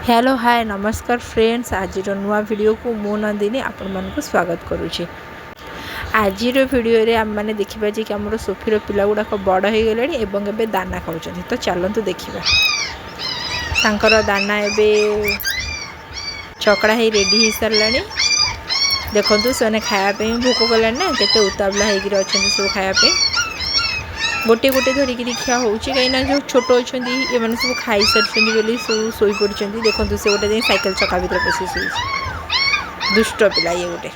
Hello hi नमस्कार friends आज नुआ वीडियो को मो नंदिनी आपण मन को स्वागत करुँचे। आज वीडियो रे आम मैंने देखा कि आम सोफीर पिला गुड़ाक बड़ हो गले एवं एबे दाना खाऊँ तो चलतु देखा तांकर दाना एबे चकड़ा ही रेडी हो सारा देखु से खायापी भोक कला ना केते उतावला होकर अच्छा सब खायापी गोटे गोटे धरिकी खिया हो कहीं जो छोट अच्छा ये मैंने सब खाई सारी बोली सब शोई पड़ी देखो से गोटे साइकेल चका भर पशि शो दुष्ट पिला ये गोटे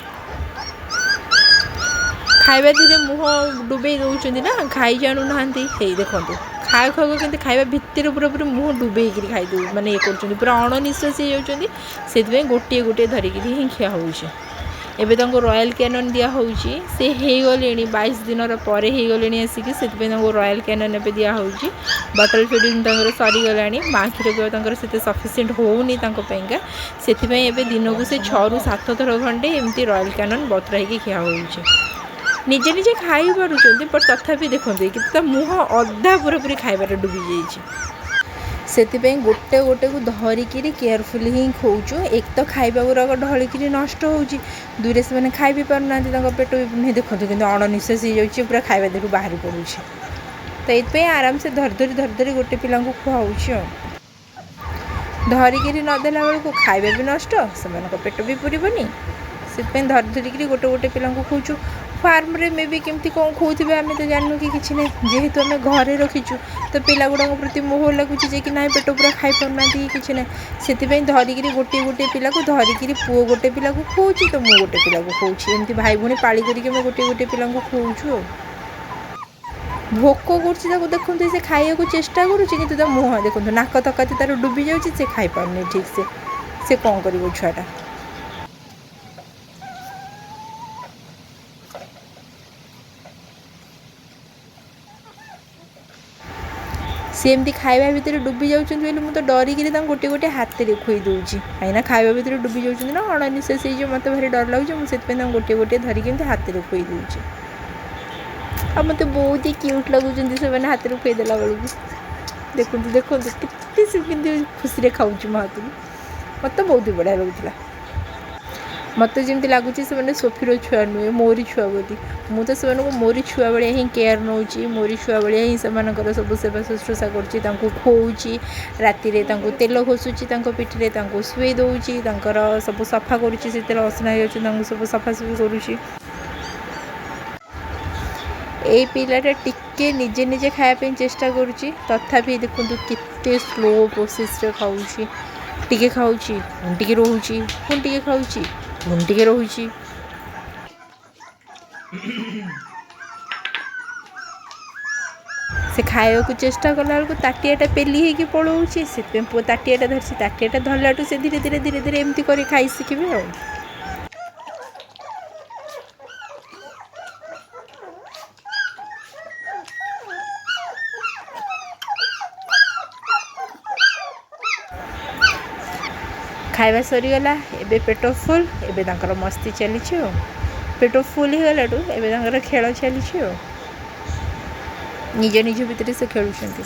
खाଇବା धीरे मुह डुबे दौरान ना खाई जानू ना देखो खाए खाऊ के खाଇବା भितर पूरा पूरा मुह डुबे खाई दे मैंने ये कर पूरा अणनिश्वास हो गोटे गोटे धरिकी ही खिया हो एबे तंको रॉयल कैनन दिया होउची से हे गलेनी 22 दिन पर हे गलेनी आसिकी सेतबे तंको रॉयल कैनन एबे दिया होउची बॉटल फीडिंग तंकर सरी गलानी मां खीर पियो तंकर सेते सफिशिएंट होउनी तंको पेंगा सेतिबे एबे दिन को से 6 रु 7 थर घंटे एमती रॉयल कैनन बतराई के खिया होउची निजे निजे खाई पारुचंती पर तथापि देखंते कि मुह अधा पूरा पूरी खाइबार डुबी जाइची से गोटे गोटे को धरिकी केयरफुली ही खोचु एक तो खाइबा गुराक ढलिक नष्ट हो दूरे से मैंने खाई भी पारना पेट भी नहीं देखो कि अणनिश्वास हो जाए पूरा खाଇବା देहु बाहरी पड़ू तो ये आराम से धरी गोटे पिला खुआऊँ धरिकी नदेला बेलू खाଇବା भी नष्ट से पेट भी पूरबनी से धरिकी गोटे गोटे पिला खुचु फार्म रे मे भी केमती कौन खोथे आम तो जानू कि किसी ना जेहेतु आम घरे रखीचु तो पिला गुड़ाक प्रति मोह लगुच कि ना पेट पूरा खाई पारना कि ना से धरिकी गोटे गोटे पिला को धरिकी पुओ गोटे पिला को खुआऊँ तो मु गोटे पिला को खुआऊँ एमती भाई भूणी पाली करके मैं गोटे गोटे पिला को खुआऊँ भोक कर देखो से खाइबा चेष्टा करुँच मुह देखो नाक तकाती तार डुबी जाऊँगी से खाई पारनी ठीक से कौन कर छुआटा सी एमती खाइबा भितर डुबी जाऊँच मुझे डरिकी गोटे गोटे हाथ में खुई दूसरी कहीं खाइबा भितर डुबी जाऊँच ना अणनिश्वास हो मत भारी डर लगुच मुझे गोटे गोटे धरिकी हाथ में खुई दूसरी आ मत बहुत ही क्यूट लगुच से हाथ में खुईदेला बेलू देखो देखो के खुशी खाऊँ मो हाथ मत बहुत ही बढ़िया लगुला मत जमी लगुच से सोफीर छुआ नुहे मोरी छुआ बोली मु तो से मोरी छुआ भाया ही केयर नौ मोरी छुआ भाया ही से सब सेवा शुश्रूषा करुँची राति तेल घोषुची पिठी शुई दूसरी सब सफा करुँची से असना हो सब सफासफी करुँची ये पिलाटा टिके निजे निजे खायापी चेष्टा करुँची तथापि देखो केते स्लो प्रोसेस रे खाऊँ टिके खाऊँ टिके रोची पुणी टिके खाऊँ पुणी टिके रोची से खाया को चेष्टा कला बेलू ताटियाटा पेली होगी पलाऊँची से पुआ ताटियाटा धरसी ताटियाटा धरलाठू से धीरे धीरे धीरे धीरे एमती कर खाई शिखे आ खाଇବା सरीगला एबे पेट फुल एबे तांकर मस्ती चली पेट फुल हो गलाठू एबे तांकर खेल चली निज निज भितर से खेलुंट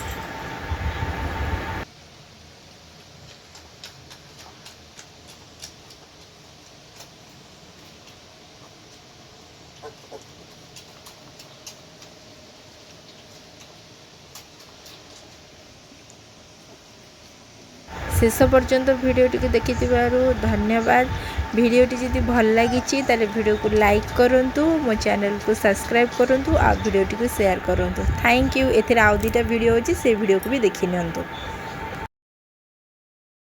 शेष पर्यंत वीडियोटी को देखि धन्यवाद वीडियोटी जदि भल लगी ताले वीडियो को लाइक करूँ मो चैनल को सब्सक्राइब करूँ आ वीडियोटी को शेयर करूँ थैंक यू एथिरे आउ दुटा वीडियो अच्छी से वीडियो को भी देखि नियंतु।